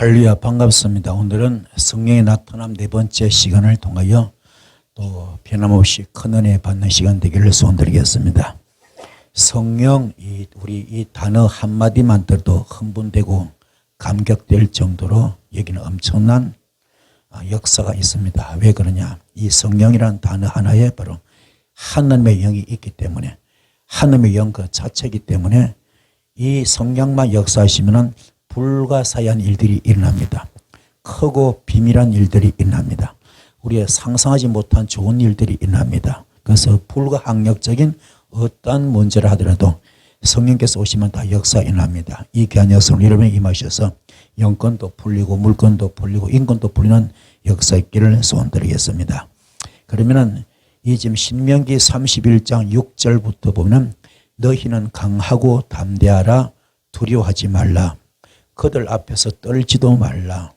할렐루야, 반갑습니다. 오늘은 성령의 나타남 네 번째 시간을 통하여 또 변함없이 큰 은혜 받는 시간 되기를 소원드리겠습니다. 성령, 우리 이 단어 한마디만 들어도 흥분되고 감격될 정도로 여기는 엄청난 역사가 있습니다. 왜 그러냐? 이 성령이라는 단어 하나에 바로 하나님의 영이 있기 때문에, 하나님의 영 그 자체이기 때문에 이 성령만 역사하시면은 불가사의한 일들이 일어납니다. 크고 비밀한 일들이 일어납니다. 우리의 상상하지 못한 좋은 일들이 일어납니다. 그래서 불가항력적인 어떠한 문제를 하더라도 성령께서 오시면 다 역사가 일어납니다. 이 귀한 역사를 여러분이 임하셔서 영권도 풀리고 물권도 풀리고 인권도 풀리는 역사 있기를 소원드리겠습니다. 그러면은 이 지금 신명기 31장 6절부터 보면 너희는 강하고 담대하라, 두려워하지 말라, 그들 앞에서 떨지도 말라.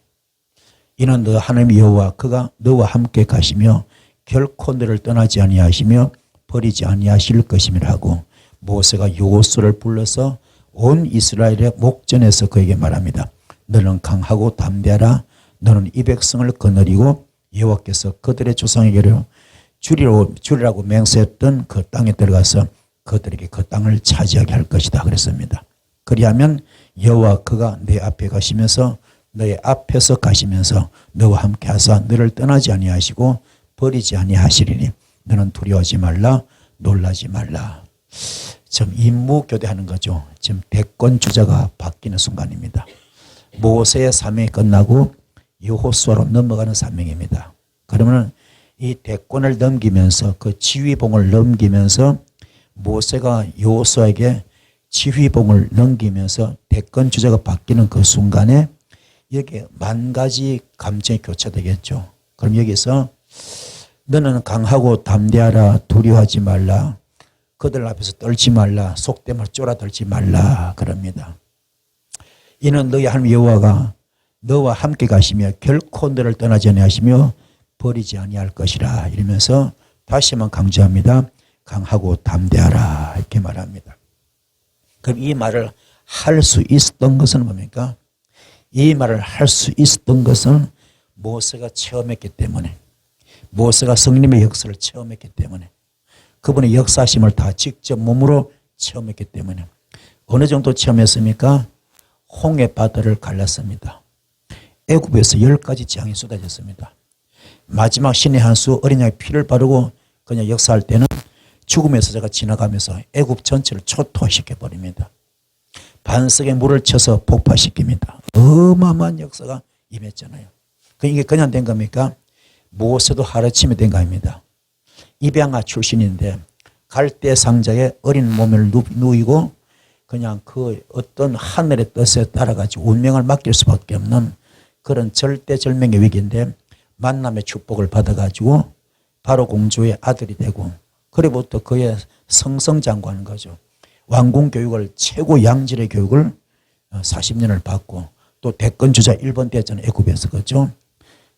이는 너 하나님 여호와 그가 너와 함께 가시며 결코 너를 떠나지 아니하시며 버리지 아니하실 것임이라 하고, 모세가 여호수아를 불러서 온 이스라엘의 목전에서 그에게 말합니다. 너는 강하고 담대하라. 너는 이 백성을 거느리고 여호와께서 그들의 조상에게로 주리라고 맹세했던 그 땅에 들어가서 그들에게 그 땅을 차지하게 할 것이다 그랬습니다. 그리하면 여호와 그가 내 앞에 가시면서 너의 앞에서 가시면서 너와 함께 하사 너를 떠나지 아니하시고 버리지 아니하시리니 너는 두려워하지 말라, 놀라지 말라. 지금 임무교대하는 거죠. 지금 대권 주자가 바뀌는 순간입니다. 모세의 사명이 끝나고 여호수아로 넘어가는 사명입니다. 그러면 이 대권을 넘기면서 그 지휘봉을 넘기면서 모세가 여호수아에게 지휘봉을 넘기면서 대권 주자가 바뀌는 그 순간에 여기에 만 가지 감정이 교차되겠죠. 그럼 여기서 너는 강하고 담대하라, 두려워하지 말라, 그들 앞에서 떨지 말라, 속됨을 쫄아들지 말라 그럽니다. 이는 너희 하나님 여호와가 너와 함께 가시며 결코 너를 떠나지 아니하시며 버리지 아니할 것이라 이러면서 다시 한번 강조합니다. 강하고 담대하라 이렇게 말합니다. 그럼 이 말을 할 수 있었던 것은 뭡니까? 이 말을 할 수 있었던 것은 모세가 체험했기 때문에, 모세가 성령의 역사를 체험했기 때문에, 그분의 역사심을 다 직접 몸으로 체험했기 때문에. 어느 정도 체험했습니까? 홍해 바다를 갈랐습니다. 애굽에서 10가지 재앙이 쏟아졌습니다. 마지막 신의 한 수 어린 양의 피를 바르고 그냥 역사할 때는 죽음의 사자가 지나가면서 애굽 전체를 초토화시켜버립니다. 반석에 물을 쳐서 폭파시킵니다. 어마어마한 역사가 임했잖아요. 이게 그냥 된 겁니까? 모세도 하루아침에 된 거 아닙니다. 입양아 출신인데 갈대 상자에 어린 몸을 누이고 그냥 그 어떤 하늘의 뜻에 따라가지고 운명을 맡길 수밖에 없는 그런 절대절명의 위기인데 만남의 축복을 받아가지고 바로 공주의 아들이 되고, 그로부터 그의 성성장구하는 거죠. 왕궁 교육을, 최고 양질의 교육을 40년을 받고 또 대권주자 1번 됐잖아요. 애굽에서. 그렇죠.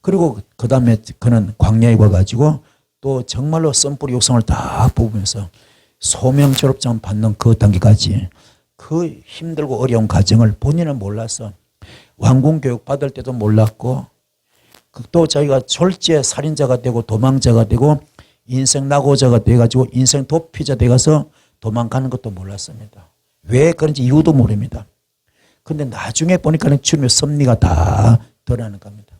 그리고 그 다음에 그는 광야에 와가지고 또 정말로 썬뿌리 육성을 다 뽑으면서 소명 졸업장 받는 그 단계까지 그 힘들고 어려운 과정을 본인은 몰라서 왕궁 교육 받을 때도 몰랐고, 또 자기가 졸지에 살인자가 되고 도망자가 되고 인생 낙오자가 돼가지고 인생 도피자 돼가서 도망가는 것도 몰랐습니다. 왜 그런지 이유도 모릅니다. 그런데 나중에 보니까 주님의 섭리가 다 드러나는 겁니다.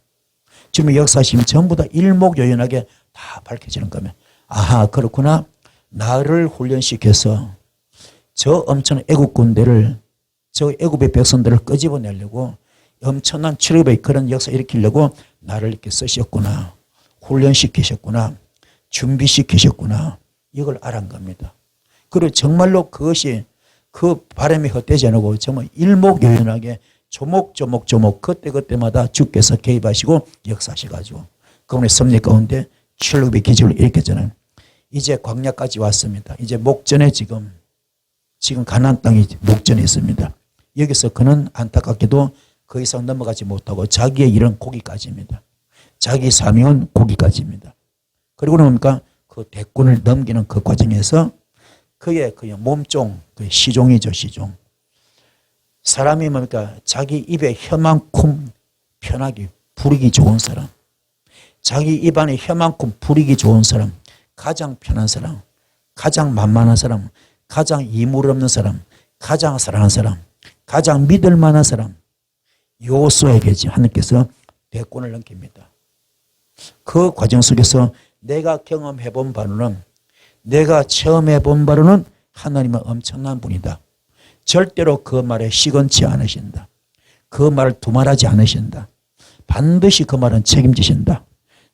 주님의 역사심이 전부 다 일목요연하게 다 밝혀지는 겁니다. 아하, 그렇구나. 나를 훈련시켜서 저 엄청난 애국 군대를, 저 애국의 백성들을 끄집어내려고 엄청난 출애굽의 그런 역사 일으키려고 나를 이렇게 쓰셨구나. 훈련시키셨구나. 준비시키셨구나. 이걸 알은 겁니다. 그리고 정말로 그것이 그 바람이 헛되지 않고 정말 일목요연하게 조목조목 그때그때마다 주께서 개입하시고 역사하셔가지고 그분의 섭리 가운데 출애굽의 기적을 일으켰잖아요. 이제 광야까지 왔습니다. 이제 목전에 지금 가나안 땅이 목전에 있습니다. 여기서 그는 안타깝게도 그 이상 넘어가지 못하고 자기의 일은 거기까지입니다. 자기 사명은 거기까지입니다. 그리고 뭡니까? 그 대권을 넘기는 그 과정에서 그의 몸종, 그 시종이죠, 시종. 사람이 뭡니까? 자기 입에 혀만큼 편하게 부리기 좋은 사람, 자기 입안에 혀 많고 부리기 좋은 사람, 가장 편한 사람, 가장 만만한 사람, 가장 이물 없는 사람, 가장 사랑하는 사람, 가장 믿을 만한 사람, 요소에게 하나님께서 대권을 넘깁니다. 그 과정 속에서 내가 경험해 본 바로는, 내가 체험해 본 바로는 하나님은 엄청난 분이다. 절대로 그 말에 시건치 않으신다. 그 말을 두말하지 않으신다. 반드시 그 말은 책임지신다.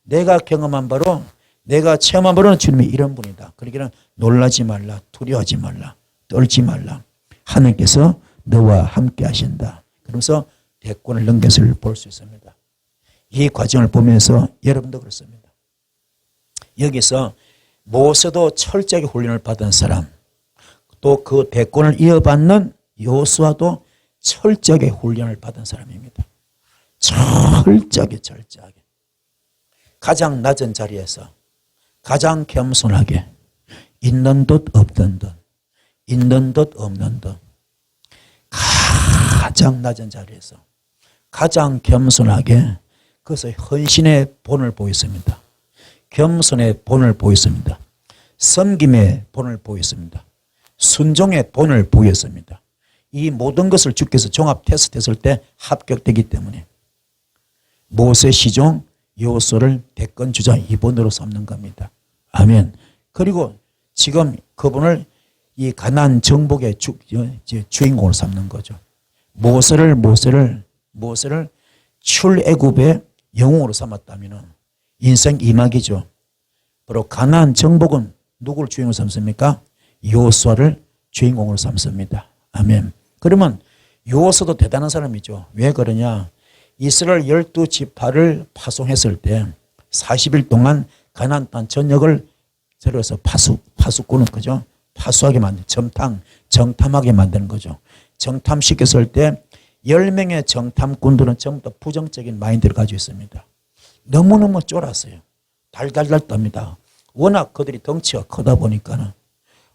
내가 경험한 바로, 내가 체험한 바로는 주님이 이런 분이다. 그러기는 놀라지 말라, 두려워하지 말라, 떨지 말라. 하나님께서 너와 함께 하신다. 그러면서 대권을 넘긴 것을 볼 수 있습니다. 이 과정을 보면서 여러분도 그렇습니다. 여기서 모세도 철저하게 훈련을 받은 사람, 또 그 대권을 이어받는 요수아도 철저하게 훈련을 받은 사람입니다. 철저하게 가장 낮은 자리에서 가장 겸손하게 있는 듯 없던 듯, 있는 듯 없는 듯, 가장 낮은 자리에서 가장 겸손하게, 그래서 헌신의 본을 보였습니다. 겸손의 본을 보였습니다. 섬김의 본을 보였습니다. 순종의 본을 보였습니다. 이 모든 것을 주께서 종합 테스트했을 때 합격되기 때문에 모세 시종 요소를 대권 주자 2번으로 삼는 겁니다. 아멘. 그리고 지금 그분을 이 가나안 정복의 주인공으로 삼는 거죠. 모세를 출애굽의 영웅으로 삼았다면 인생 이막이죠. 바로 가나안 정복은 누구를 주인공으로 삼습니까? 요수아를 주인공으로 삼습니다. 아멘. 그러면 요수아도 대단한 사람이죠. 왜 그러냐? 이스라엘 12지파를 파송했을 때 40일 동안 가나안 땅 전역을 들어서 파수꾼은 그죠? 파수하게 만든, 정탐하게 만드는 거죠. 정탐시켰을 때 10명의 정탐꾼들은 전부 다 부정적인 마인드를 가지고 있습니다. 너무너무 쫄았어요. 달달달 떱니다. 워낙 그들이 덩치가 크다 보니까는,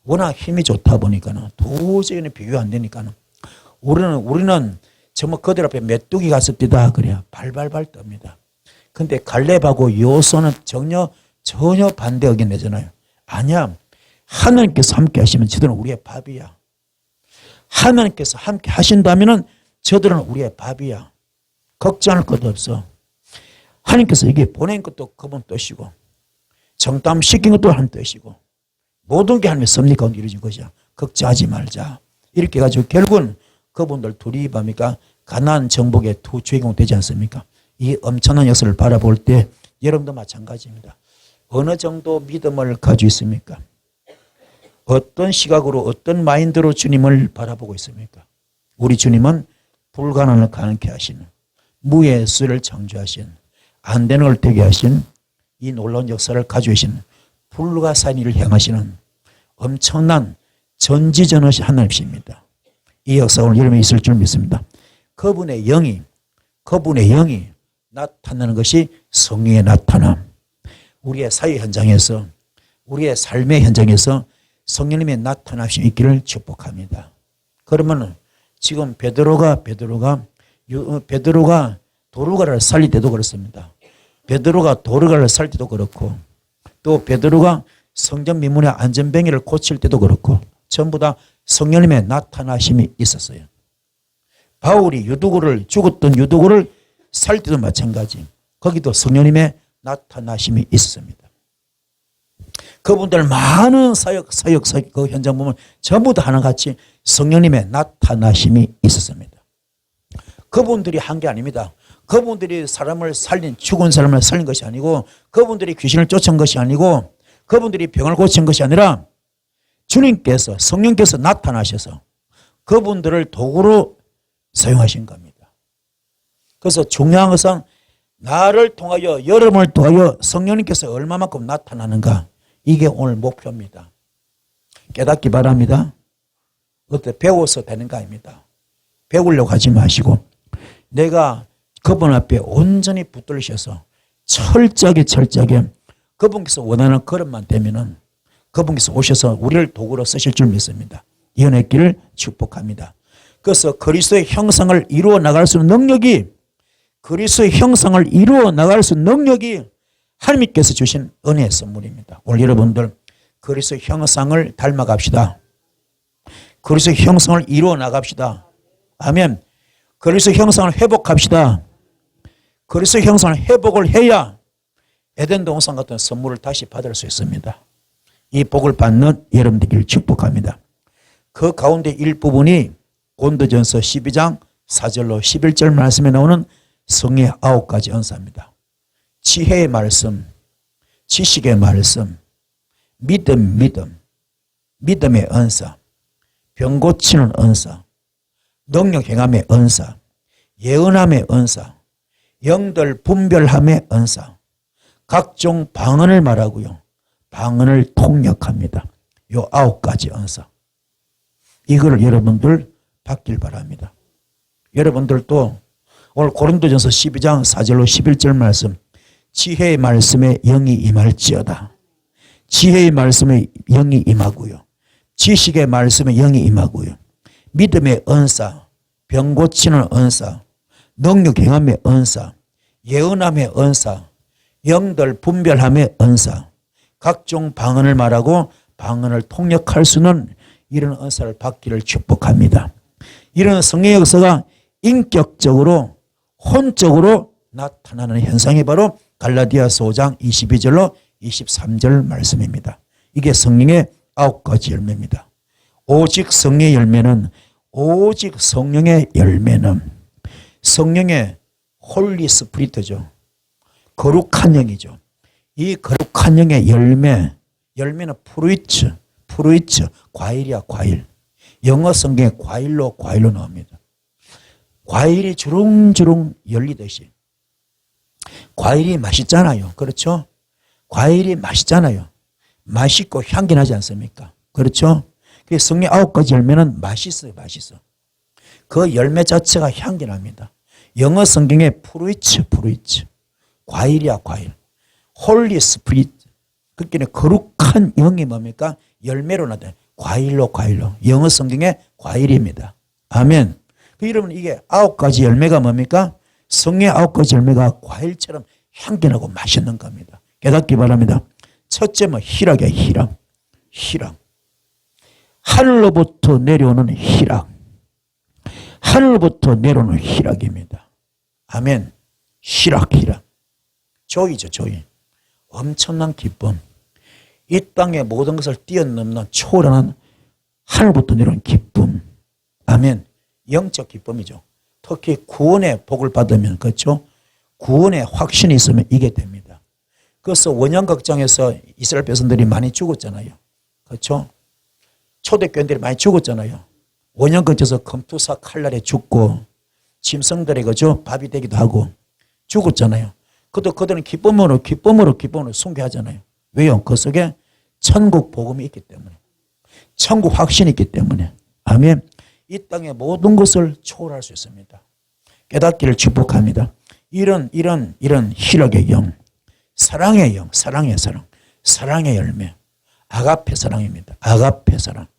워낙 힘이 좋다 보니까는, 도저히 비교 안 되니까는, 우리는 정말 그들 앞에 메뚜기 같습니다. 그래야 발발발 떱니다. 근데 갈렙하고 요소는 전혀 반대 의견 내잖아요. 아니야. 하나님께서 함께 하시면 저들은 우리의 밥이야. 하나님께서 함께 하신다면은 저들은 우리의 밥이야. 걱정할 것도 없어. 하나님께서 이게 보낸 것도 그분 뜻이고, 정탐시킨 것도 하나님 뜻이고, 모든 게 하나님의 섭리 가운데 이루어진 것이야. 걱정하지 말자. 이렇게 해가지고 결국은 그분들 둘이 뭡니까? 가나안 정복의 두 주인공 되지 않습니까? 이 엄청난 역사를 바라볼 때 여러분도 마찬가지입니다. 어느 정도 믿음을 가지고 있습니까? 어떤 시각으로, 어떤 마인드로 주님을 바라보고 있습니까? 우리 주님은 불가능을 가능케 하시는, 무의 수를 창조하신, 안 되는 걸 되게 하신, 이 놀라운 역사를 가지고 계신, 불가사의 일을 행하시는 엄청난 전지전능하신 하나님이십니다. 이 역사가 오늘 여러분이 있을 줄 믿습니다. 그분의 영이 나타나는 것이 성령의 나타남. 우리의 사회 현장에서, 우리의 삶의 현장에서 성령님의 나타나심이 있기를 축복합니다. 그러면 지금 베드로가 도르가를 살릴 때도 그렇습니다. 베드로가 도르가를 살릴 때도 그렇고, 또 베드로가 성전 미문의 안전뱅이를 고칠 때도 그렇고, 전부 다 성령님의 나타나심이 있었어요. 바울이 죽었던 유두고를 살릴 때도 마찬가지. 거기도 성령님의 나타나심이 있었습니다. 그분들 많은 사역 그 현장 보면 전부 다 하나같이 성령님의 나타나심이 있었습니다. 그분들이 한 게 아닙니다. 그분들이 죽은 사람을 살린 것이 아니고, 그분들이 귀신을 쫓은 것이 아니고, 그분들이 병을 고친 것이 아니라 주님께서, 성령께서 나타나셔서 그분들을 도구로 사용하신 겁니다. 그래서 중요한 것은 나를 통하여, 여러분을 통하여 성령님께서 얼마만큼 나타나는가, 이게 오늘 목표입니다. 깨닫기 바랍니다. 어때 배워서 되는 거 아닙니다. 배우려고 하지 마시고 내가 그분 앞에 온전히 붙들리셔서 철저하게 그분께서 원하는 걸음만 되면은 그분께서 오셔서 우리를 도구로 쓰실 줄 믿습니다. 이혼의 길을 축복합니다. 그래서 그리스도의 형상을 이루어 나갈 수 있는 능력이 그리스도의 형상을 이루어 나갈 수 있는 능력이 하나님께서 주신 은혜의 선물입니다. 오늘 여러분들 그리스도의 형상을 닮아갑시다. 그리스도의 형상을 이루어 나갑시다. 아멘. 그리스도의 형상을 회복합시다. 그리스도의 형상을 회복을 해야 에덴 동산 같은 선물을 다시 받을 수 있습니다. 이 복을 받는 여러분들을 축복합니다. 그 가운데 일부분이 고린도전서 12장 4절로 11절 말씀에 나오는 성의 9가지 은사입니다. 지혜의 말씀, 지식의 말씀, 믿음의 은사, 병 고치는 은사, 능력 행함의 은사, 예언함의 은사, 영들 분별함의 은사, 각종 방언을 말하고요. 방언을 통역합니다. 요 9가지 은사. 이거를 여러분들 받길 바랍니다. 여러분들도 오늘 고린도전서 12장 4절로 11절 말씀, 지혜의 말씀에 영이 임할지어다. 지혜의 말씀에 영이 임하고요. 지식의 말씀에 영이 임하고요. 믿음의 은사, 병 고치는 은사, 능력 행함의 은사, 예언함의 은사, 영들 분별함의 은사, 각종 방언을 말하고 방언을 통역할 수 있는 이런 은사를 받기를 축복합니다. 이런 성령의 역사가 인격적으로 혼적으로 나타나는 현상이 바로 갈라디아서 5장 22절로 23절 말씀입니다. 이게 성령의 9가지 열매입니다. 오직 성령의 열매는 성령의 홀리 스피리트죠. 거룩한 영이죠. 이 거룩한 영의 열매는 프루이츠, 과일이야, 과일. 영어 성경에 과일로 나옵니다. 과일이 주렁주렁 열리듯이. 과일이 맛있잖아요. 그렇죠? 과일이 맛있잖아요. 맛있고 향기 나지 않습니까? 그렇죠? 성령 9가지 열매는 맛있어요. 그 열매 자체가 향기 납니다. 영어 성경에 프루이츠. 과일이야, 과일. 홀리 스피릿. 그러니까 거룩한 영이 뭡니까? 열매로 나타나요. 과일로. 영어 성경에 과일입니다. 아멘. 여러분 이게 9가지 열매가 뭡니까? 성령의 9가지 열매가 과일처럼 향기나고 맛있는 겁니다. 깨닫기 바랍니다. 첫째 희락이야, 희락. 하늘로부터 내려오는 희락. 하늘로부터 내려오는 희락입니다. 아멘. 희락. 조이죠, 조이. 엄청난 기쁨. 이 땅의 모든 것을 뛰어넘는 초월한 하늘부터 내려오는 기쁨. 아멘. 영적 기쁨이죠. 특히 구원의 복을 받으면, 그렇죠? 구원의 확신이 있으면 이게 됩니다. 그래서 원형극장에서 이스라엘 백성들이 많이 죽었잖아요. 그렇죠? 초대교인들이 많이 죽었잖아요. 원형극장에서 검투사 칼날에 죽고 짐승들이 그죠? 밥이 되기도 하고 죽었잖아요. 그들은 기쁨으로 순교하잖아요. 왜요? 그 속에 천국 복음이 있기 때문에, 천국 확신이 있기 때문에. 아멘. 이 땅의 모든 것을 초월할 수 있습니다. 깨닫기를 축복합니다. 이런 희락의 영, 사랑의 영, 사랑의 열매, 아가페 사랑입니다. 아가페 사랑.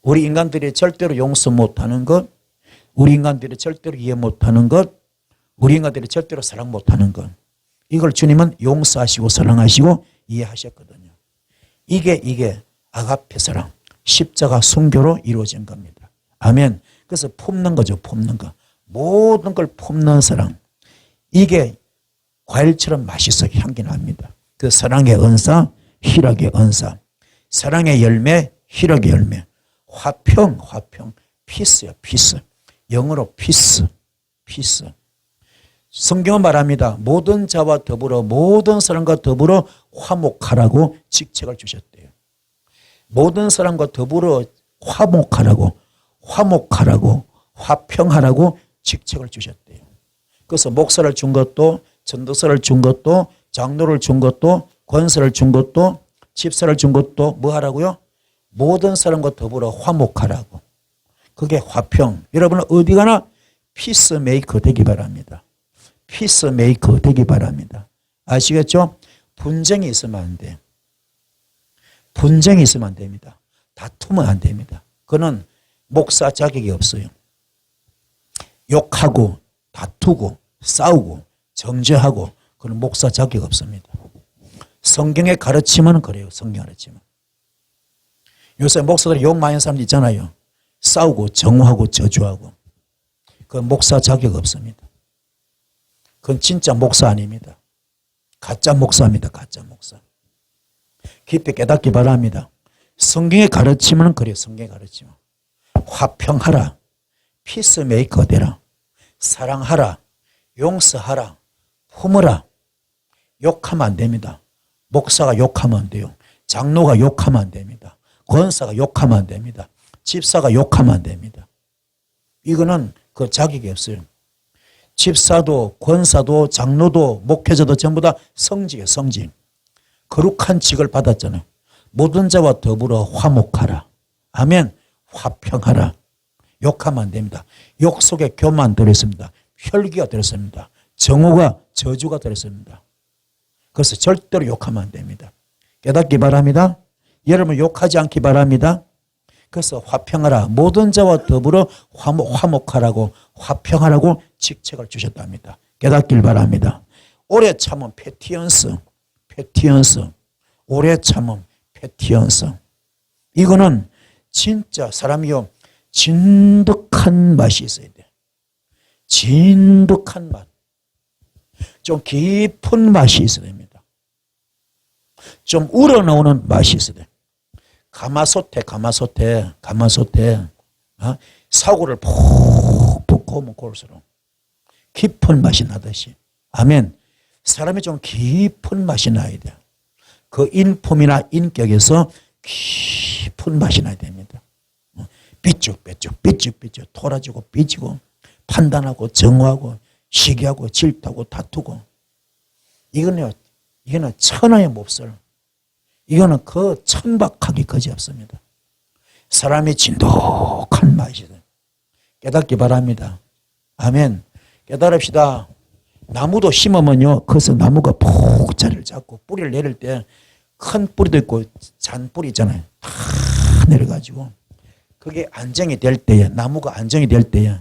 우리 인간들이 절대로 용서 못하는 것, 우리 인간들이 절대로 이해 못하는 것, 우리 인간들이 절대로 사랑 못하는 것, 이걸 주님은 용서하시고 사랑하시고 이해하셨거든요. 이게 아가페 사랑, 십자가 순교로 이루어진 겁니다. 아멘. 그래서 품는 거죠. 품는 거. 모든 걸 품는 사랑. 이게 과일처럼 맛있어 향기 납니다. 그 사랑의 은사, 희락의 은사. 사랑의 열매, 희락의 열매. 화평. 피스요, 피스. 영어로 피스. 성경은 말합니다. 모든 자와 더불어, 모든 사람과 더불어 화목하라고 직책을 주셨대요. 모든 사람과 더불어 화목하라고, 화평하라고 직책을 주셨대요. 그래서 목사를 준 것도, 전도사를 준 것도, 장로를 준 것도, 권사를 준 것도, 집사를 준 것도 뭐 하라고요? 모든 사람과 더불어 화목하라고. 그게 화평. 여러분은 어디 가나 피스메이커 되기 바랍니다. 피스메이커 되기 바랍니다. 아시겠죠? 분쟁이 있으면 안 돼. 분쟁이 있으면 안 됩니다. 다투면 안 됩니다. 그는 목사 자격이 없어요. 욕하고 다투고 싸우고 정죄하고 그런 목사 자격 없습니다. 성경의 가르침은 그래요. 성경 가르침은. 요새 목사들이 욕 많이 하는 사람들 있잖아요. 싸우고 정오하고 저주하고. 그건 목사 자격 없습니다. 그건 진짜 목사 아닙니다. 가짜 목사입니다. 가짜 목사. 깊이 깨닫기 바랍니다. 성경의 가르침은 그래요. 성경의 가르침. 화평하라. 피스메이커 되라. 사랑하라. 용서하라. 품으라. 욕하면 안 됩니다. 목사가 욕하면 안 돼요. 장로가 욕하면 안 됩니다. 권사가 욕하면 안 됩니다. 집사가 욕하면 안 됩니다. 이거는 그 자격이 없어요. 집사도 권사도 장로도 목회자도 전부 다 성직이에요. 성직. 거룩한 직을 받았잖아요. 모든 자와 더불어 화목하라. 아멘. 화평하라. 욕하면 안 됩니다. 욕 속에 교만 들어있습니다. 혈기가 들어있습니다. 정오가 저주가 들어있습니다. 그래서 절대로 욕하면 안 됩니다. 깨닫기 바랍니다. 여러분 욕하지 않기 바랍니다. 그래서 화평하라. 모든 자와 더불어 화목하라고 화평하라고 직책을 주셨답니다. 깨닫길 바랍니다. 오래 참은 패티언스. 오래 참은 패티언스. 이거는 진짜 사람이요. 진득한 맛이 있어야 돼. 진득한 맛. 좀 깊은 맛이 있어야 됩니다. 좀 우러나오는 맛이 있어야 돼. 가마솥에 사고를 푹 붓고 오면 고를수록 깊은 맛이 나듯이. 아멘. 사람이 좀 깊은 맛이 나야 돼요. 그 인품이나 인격에서 깊은 맛이 나야 됩니다. 삐죽삐죽 토라지고 삐지고 판단하고 정오하고 시기하고 질투하고 다투고. 이거는 천하의 몹쓸. 이거는 그 천박하기 거지없습니다. 사람이 진득한 맛이 돼요. 깨닫기 바랍니다. 아멘. 깨달읍시다. 나무도 심으면요, 거기서 나무가 푹 자리를 잡고 뿌리를 내릴 때 큰 뿌리도 있고 잔뿌리 있잖아요. 다 내려가지고 그게 안정이 될 때에, 나무가 안정이 될 때에,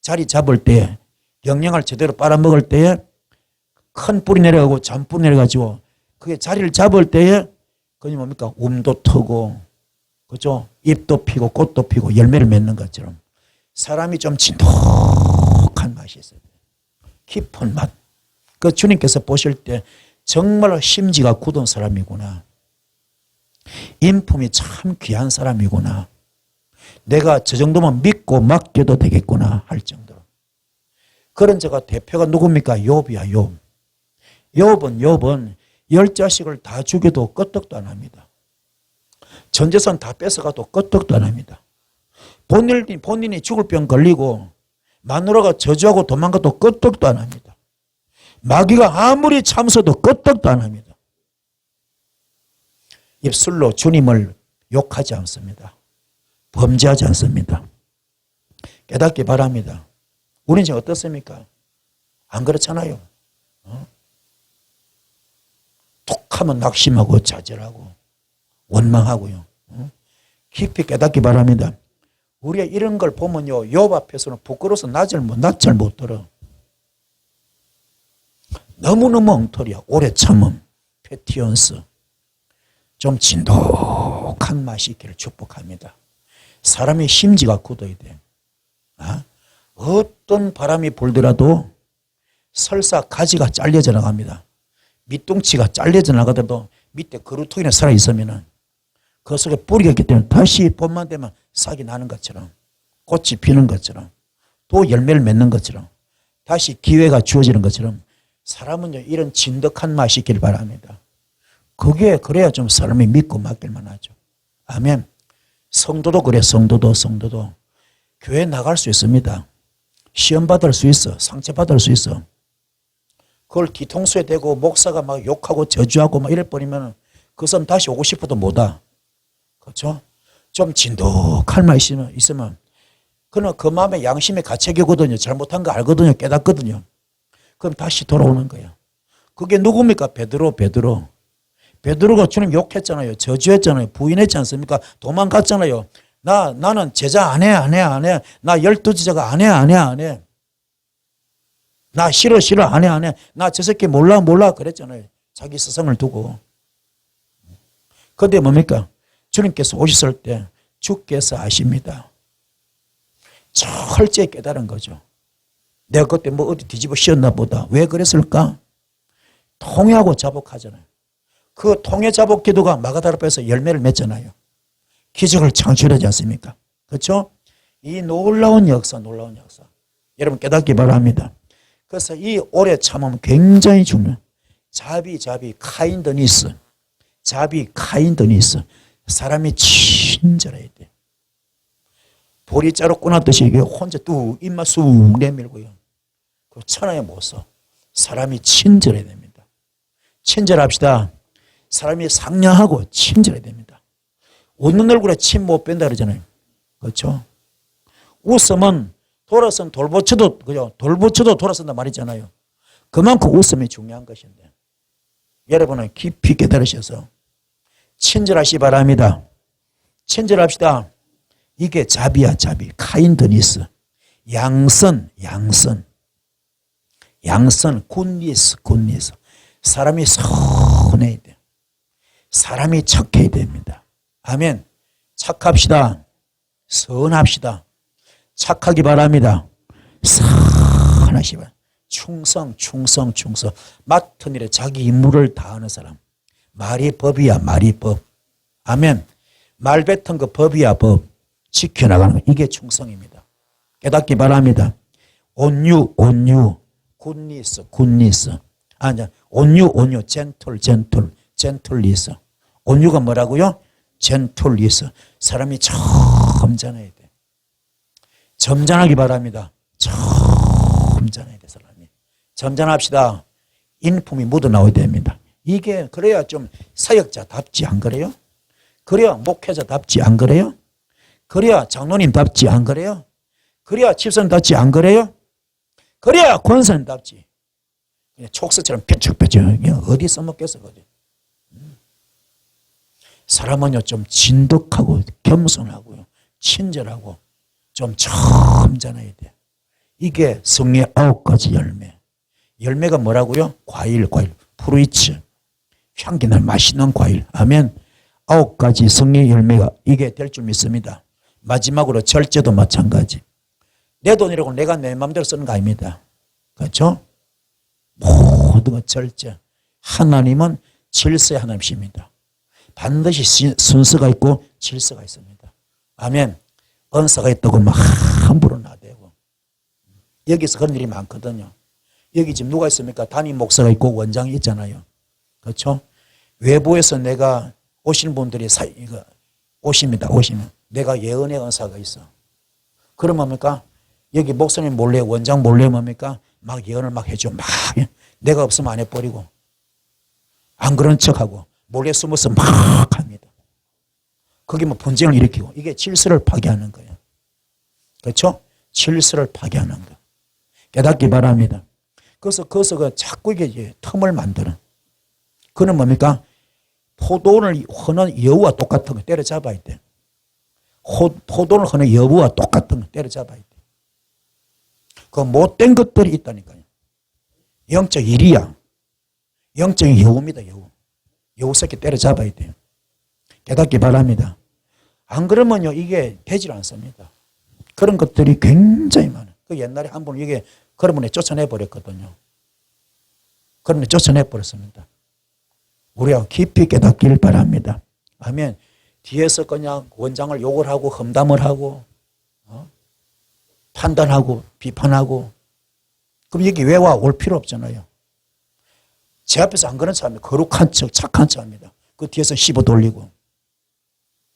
자리 잡을 때에, 영양을 제대로 빨아먹을 때에 큰 뿌리 내려가고 잔뿌리 내려가지고 그게 자리를 잡을 때에 그게 뭡니까? 움도 트고, 그죠? 잎도 피고 꽃도 피고 열매를 맺는 것처럼 사람이 좀 진득한 맛이 있어요. 깊은 맛. 그 주님께서 보실 때 정말 심지가 굳은 사람이구나. 인품이 참 귀한 사람이구나. 내가 저 정도면 믿고 맡겨도 되겠구나 할 정도로. 그런 자가 대표가 누굽니까? 욥이야, 욥. 욥은 10자식을 다 죽여도 끄떡도 안 합니다. 전 재산 다 뺏어가도 끄떡도 안 합니다. 본인이 죽을 병 걸리고 마누라가 저주하고 도망가도 끄떡도 안 합니다. 마귀가 아무리 참서도 끄떡도 안 합니다. 입술로 주님을 욕하지 않습니다. 범죄하지 않습니다. 깨닫기 바랍니다. 우리는 지금 어떻습니까? 안 그렇잖아요. 툭하면 낙심하고 좌절하고 원망하고요. 깊이 깨닫기 바랍니다. 우리가 이런 걸 보면요, 욥 앞에서는 부끄러워서 낯을 못 들어. 너무너무 엉터리야. 오래 참음, 패티언스. 좀 진득한 맛이 있기를 축복합니다. 사람의 심지가 굳어야 돼. 어떤 바람이 불더라도 설사 가지가 잘려져 나갑니다. 밑둥치가 잘려져 나가더라도 밑에 그루터기나 살아있으면 그 속에 뿌리가 있기 때문에 다시 봄만 되면 싹이 나는 것처럼, 꽃이 피는 것처럼, 또 열매를 맺는 것처럼, 다시 기회가 주어지는 것처럼 사람은요, 이런 진득한 맛이 있길 바랍니다. 그래야 좀 사람이 믿고 맡길만 하죠. 아멘. 성도도 그래. 성도도 교회 나갈 수 있습니다. 시험 받을 수 있어. 상처 받을 수 있어. 그걸 뒤통수에 대고 목사가 막 욕하고 저주하고 막 이래 버리면 그 사람 다시 오고 싶어도 못 와. 그렇죠? 좀 진득한 맛이 있으면 그는 그 마음에 양심의 가책이거든요. 잘못한 거 알거든요. 깨닫거든요. 그럼 다시 돌아오는 거예요. 그게 누굽니까? 베드로가 주님 욕했잖아요. 저주했잖아요. 부인했지 않습니까? 도망갔잖아요. 나는 제자 안 해. 나 12제자가 안 해. 나 싫어 싫어 안 해 안 해. 나 저 새끼 몰라 몰라 그랬잖아요. 자기 스승을 두고. 근데 뭡니까? 주님께서 오셨을 때 주께서 아십니다. 철저히 깨달은 거죠. 내가 그때 뭐 어디 뒤집어 씌웠나 보다. 왜 그랬을까? 통회하고 자복하잖아요. 그 통회 자복 기도가 마가다락방에서 열매를 맺잖아요. 기적을 창출하지 않습니까? 그렇죠? 이 놀라운 역사, 놀라운 역사. 여러분 깨닫기 바랍니다. 그래서 이 오래 참음은 굉장히 중요해요. 자비, 카인드니스. 자비, 카인드니스. 사람이 친절해야 돼. 보리자루 꼬놨듯이 혼자 뚝 입만 쑥 내밀고요. 그 천하에 못 써. 사람이 친절해야 됩니다. 친절합시다. 사람이 상냥하고 친절해야 됩니다. 웃는 얼굴에 침 못 뺀다 그러잖아요. 그렇죠? 웃음은 돌아선 돌보쳐도 그죠? 돌보쳐도 돌아선다 말이잖아요. 그만큼 웃음이 중요한 것인데 여러분은 깊이 깨달으셔서 친절하시 바랍니다. 친절합시다. 이게 자비야 자비. 카인드니스. 양선 굿니스. 사람이 선해야 돼. 사람이 착해야 됩니다. 아멘. 착합시다. 선합시다. 착하기 바랍니다. 선하시 바랍니다. 충성. 맡은 일에 자기 임무를 다하는 사람. 말이 법이야 말이 법. 아멘. 말 뱉은 거 법이야 법. 지켜나가는 거. 이게 충성입니다. 깨닫기 바랍니다. 온유 굿니스. 아니 온유 젠틀리스. 온유가 뭐라고요? 젠틀리스. 사람이 점잖아야 돼. 점잖하기 바랍니다. 점잖아야 돼 사람이. 점잖합시다. 인품이 묻어나와야 됩니다. 이게 그래야 좀 사역자답지 안 그래요? 그래야 목회자답지 안 그래요? 그래야 장로님답지 안 그래요? 그래야 집사님답지 안 그래요? 그래야 권사님답지. 촉수처럼 뾰족뾰족 어디 써먹겠어 그지? 사람은요 좀 진득하고 겸손하고요 친절하고 좀 점잖아야 돼. 이게 성령의 9가지 열매. 열매가 뭐라고요? 과일 프루이츠. 향기나는 맛있는 과일. 아멘. 9가지 성령의 열매가 이게 될 줄 믿습니다. 마지막으로 절제도 마찬가지. 내 돈이라고 내가 내 마음대로 쓰는 거 아닙니다. 그렇죠? 모두가 절제. 하나님은 질서의 하나님이십니다. 반드시 순서가 있고 질서가 있습니다. 아멘. 은사가 있다고 막 함부로 나대고. 여기서 그런 일이 많거든요. 여기 지금 누가 있습니까? 담임 목사가 있고 원장이 있잖아요. 그렇죠? 외부에서 내가 오시는 분들이 오십니다. 오시면 내가 예언의 은사가 있어. 그러면 뭡니까? 여기 목사님 몰래 원장 몰래 뭡니까? 막 예언을 막 해줘. 막 내가 없으면 안 해버리고 안 그런 척하고 몰래 숨어서 막 합니다. 그게 뭐 분쟁을 일으키고 이게 질서를 파괴하는 거예요. 그렇죠? 질서를 파괴하는 거. 깨닫기 바랍니다. 그래서 거기서 자꾸 이게 틈을 만드는. 그는 뭡니까? 포도를 허는 여우와 똑같은 거 때려잡아야 돼. 포도를 허는 여우와 똑같은 거 때려잡아야 돼. 그 못된 것들이 있다니까요. 영적 일이야. 영적인 여우입니다. 여우. 여우 새끼 때려잡아야 돼요. 깨닫기 바랍니다. 안 그러면요 이게 되질 않습니다. 그런 것들이 굉장히 많아요. 그 옛날에 한 번 이게 그런 분에 쫓아내버렸거든요. 그런 분에 쫓아내버렸습니다. 우리가 깊이 깨닫기를 바랍니다. 아멘. 뒤에서 그냥 원장을 욕을 하고 험담을 하고 판단하고 비판하고 그럼 여기 왜 와? 올 필요 없잖아요. 제 앞에서 안 그런 사람이 거룩한 척 착한 척합니다. 그 뒤에서 씹어 돌리고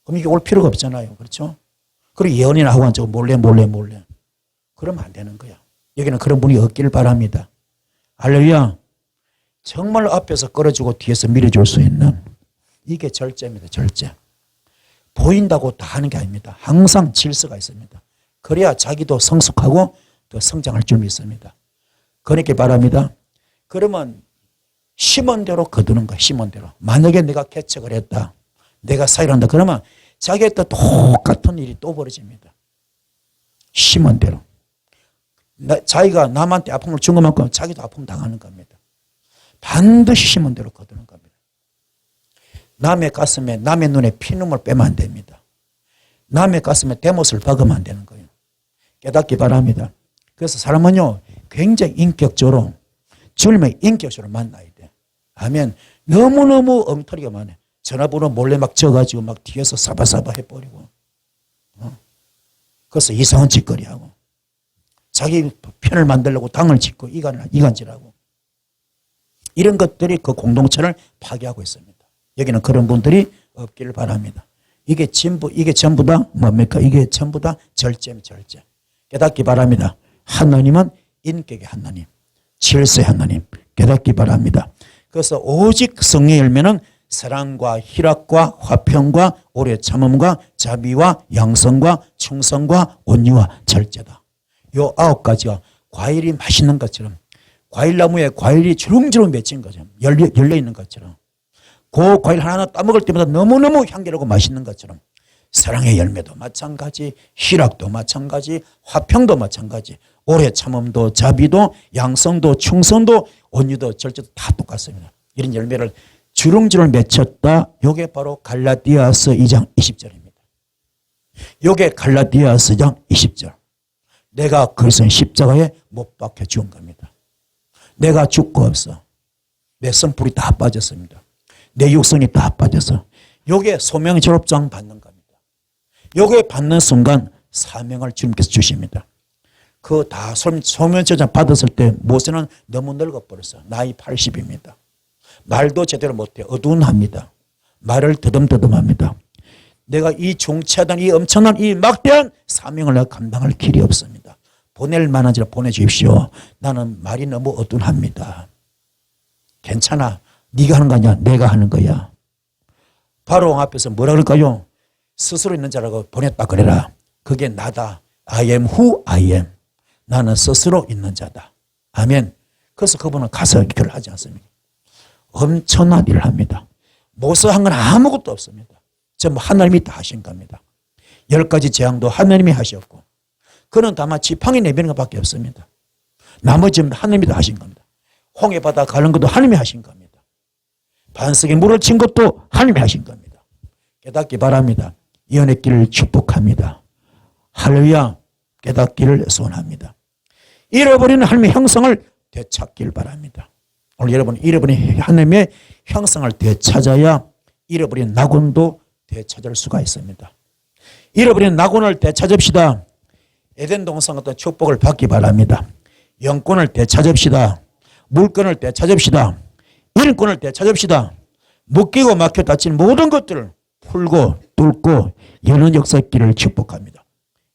그럼 이게 올 필요가 없잖아요. 그렇죠? 그리고 예언이나 하고 앉아 몰래 그러면 안 되는 거야. 여기는 그런 분이 없기를 바랍니다. 할렐루야. 정말 앞에서 끌어주고 뒤에서 밀어줄 수 있는 이게 절제입니다. 절제. 보인다고 다 하는 게 아닙니다. 항상 질서가 있습니다. 그래야 자기도 성숙하고 또 성장할 줄 믿습니다. 그렇게 바랍니다. 그러면 심은 대로 거두는 거야. 심은 대로. 만약에 내가 개척을 했다. 내가 사회를 한다. 그러면 자기한테 똑같은 일이 또 벌어집니다. 심은 대로. 자기가 남한테 아픔을 준 것만큼 자기도 아픔 당하는 겁니다. 반드시 심은 대로 거두는 겁니다. 남의 가슴에 남의 눈에 피눈물 빼면 안 됩니다. 남의 가슴에 대못을 박으면 안 되는 거예요. 깨닫기 바랍니다. 그래서 사람은요 굉장히 인격적으로 주님의 인격적으로 만나야 돼. 아멘. 너무너무 엉터리가 많아요. 전화번호 몰래 막 져가지고 막 뒤에서 사바사바 해버리고 그래서 이상한 짓거리하고 자기 편을 만들려고 당을 짓고 이간질하고 이런 것들이 그 공동체를 파괴하고 있습니다. 여기는 그런 분들이 없기를 바랍니다. 이게 전부 다 뭡니까? 이게 전부 다 절제입니다. 절제. 깨닫기 바랍니다. 하나님은 인격의 하나님, 질서의 하나님. 깨닫기 바랍니다. 그래서 오직 성령의 열매는 사랑과 희락과 화평과 오래 참음과 자비와 양성과 충성과 온유와 절제다. 요 9가지가 과일이 맛있는 것처럼 과일나무에 과일이 주렁주렁 맺힌 것처럼 열려 있는 것처럼 그 과일 하나하나 따먹을 때마다 너무너무 향기롭고 맛있는 것처럼 사랑의 열매도 마찬가지, 희락도 마찬가지, 화평도 마찬가지, 오래 참음도 자비도 양성도 충성도 온유도 절제도 다 똑같습니다. 이런 열매를 주렁주렁 맺혔다. 요게 바로 갈라디아서 2장 20절입니다. 요게 갈라디아서 2장 20절. 내가 그리스도의 십자가에 못 박혀 죽은 겁니다. 내가 죽고 없어. 내 성불이 다 빠졌습니다. 내 육성이 다 빠져서 요게 소명 졸업장 받는 겁니다. 요게 받는 순간 사명을 주님께서 주십니다. 그 다 소명 졸업장 받았을 때 모세는 너무 늙어버렸어. 나이 80입니다. 말도 제대로 못해. 어두운합니다. 말을 더듬더듬합니다. 내가 이 중차단 이 엄청난 이 막대한 사명을 내가 감당할 길이 없습니다. 보낼 만한지라 보내주십시오. 나는 말이 너무 어두운합니다. 괜찮아. 네가 하는 거 아니야. 내가 하는 거야. 바로 앞에서 뭐라 그럴까요? 스스로 있는 자라고 보냈다 그래라. 그게 나다. I am who I am. 나는 스스로 있는 자다. 아멘. 그래서 그분은 가서 기도를 하지 않습니다. 엄청난 일을 합니다. 모세한 건 아무것도 없습니다. 전부 하나님이 다 하신 겁니다. 10가지 재앙도 하나님이 하셨고 그는 다만 지팡이 내미는 것밖에 없습니다. 나머지는 하나님이 다 하신 겁니다. 홍해 바다 가는 것도 하나님이 하신 겁니다. 반석에 물을 친 것도 하나님이 하신 겁니다. 깨닫기 바랍니다. 예언의 길을 축복합니다. 할렐루야. 깨닫기를 소원합니다. 잃어버리는 하나님의 형성을 되찾기를 바랍니다. 오늘 여러분 잃어버린 하나님의 형성을 되찾아야 잃어버린 낙원도 되찾을 수가 있습니다. 잃어버린 낙원을 되찾읍시다. 에덴 동산 같은 축복을 받기 바랍니다. 영권을 되찾읍시다. 물건을 되찾읍시다. 인권을 되찾읍시다. 묶이고 막혀 닫힌 모든 것들을 풀고 뚫고 여는 역사의 길을 축복합니다.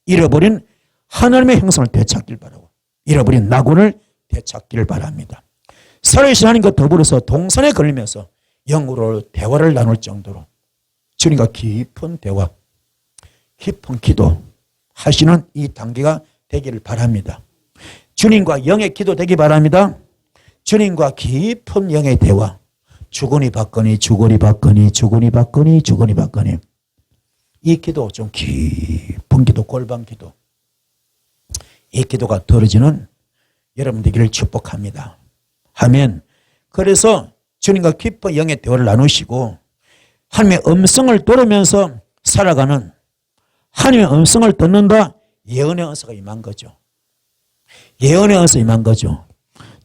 잃어버린 하나님의 형성을 되찾길 바라고 잃어버린 낙원을 되찾기를 바랍니다. 살아계신 하나님과 더불어서 동산에 걸리면서 영으로 대화를 나눌 정도로 주님과 깊은 대화, 깊은 기도 하시는 이 단계가 되기를 바랍니다. 주님과 영의 기도 되기 바랍니다. 주님과 깊은 영의 대화, 주거니 받거니 주거니 받거니 주거니 받거니 주거니 받거니 이 기도 좀 깊은 기도, 골방 기도 이 기도가 들어지는 여러분 되기를 축복합니다. 아멘. 그래서 주님과 깊은 영의 대화를 나누시고 하나님의 음성을 들으면서 살아가는 하나님의 음성을 듣는다. 예언의 은사가 임한 거죠. 예언의 은사 임한 거죠.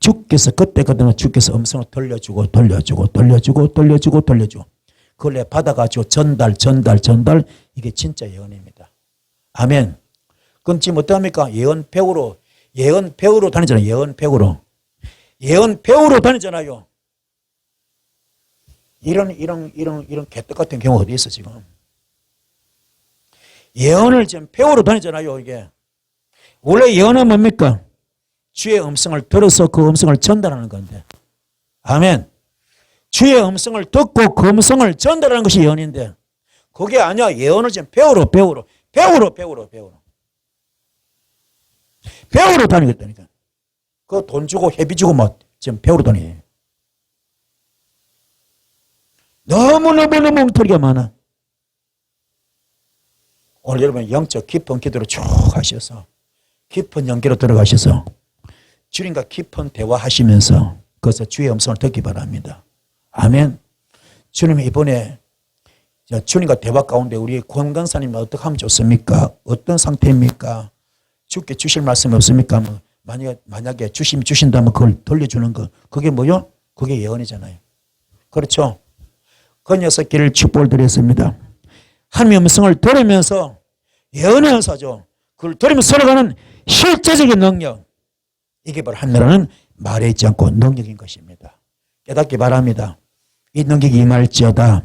주께서 그때그때 주께서 음성을 돌려주고 그걸 내 받아가지고 전달 이게 진짜 예언입니다. 아멘. 그럼 지금 어떡합니까? 예언 배우로 다니잖아요. 예언 배우로 다니잖아요. 이런 개떡 같은 경우 어디 있어 지금? 예언을 지금 배우러 다니잖아요. 이게 원래 예언은 뭡니까? 주의 음성을 들어서 그 음성을 전달하는 건데, 아멘. 주의 음성을 듣고 그 음성을 전달하는 것이 예언인데, 그게 아니야. 예언을 지금 배우러 다니겠다니까. 그 돈 주고 회비 주고 막 지금 배우러 다니. 너무 엉터리가 많아. 오늘 여러분 영적 깊은 기도를 쭉 하셔서 깊은 연기로 들어가셔서 주님과 깊은 대화하시면서 그것을 주의 음성을 듣기 바랍니다. 아멘. 주님 이번에 주님과 대화 가운데 우리 권강사님 어떻게 하면 좋습니까? 어떤 상태입니까? 주께 주실 말씀이 없습니까? 뭐 만약에 주신다면 그걸 돌려주는 거. 그게 뭐요? 그게 예언이잖아요. 그렇죠? 그 녀석끼리 축복을 드렸습니다. 하나님의 음성을 들으면서 예언의 은사죠. 그걸 들으면서 살아가는 실제적인 능력. 이게 바로 하늘은 말에 있지 않고 능력인 것입니다. 깨닫기 바랍니다. 이 능력이 임할지어다.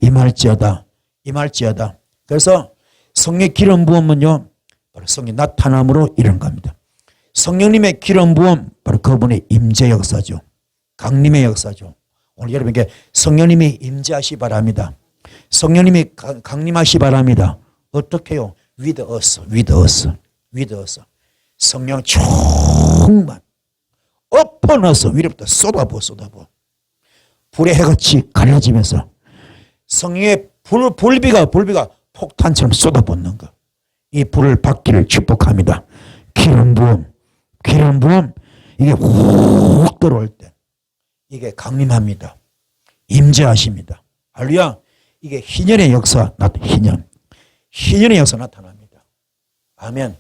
임할지어다. 임할지어다. 그래서 성령의 기름 부음은요. 바로 성령 나타남으로 이런 겁니다. 성령님의 기름 부음 바로 그분의 임재 역사죠. 강림의 역사죠. 오늘 여러분에게 성령님이 임재하시 바랍니다. 성령님이 강림하시 바랍니다. 어떻게요? With us, with us, with us. 성령 충만 엎어넣어서 위로부터 쏟아부어 쏟아부어 불의 해같이 가려지면서 성령의 불비가 폭탄처럼 쏟아붓는 것. 이 불을 받기를 축복합니다. 기름 부음 이게 훅 들어올 때 이게 강림합니다. 임재하십니다. 할렐루야. 이게 희년의 역사 희년의 역사 나타납니다. 아멘.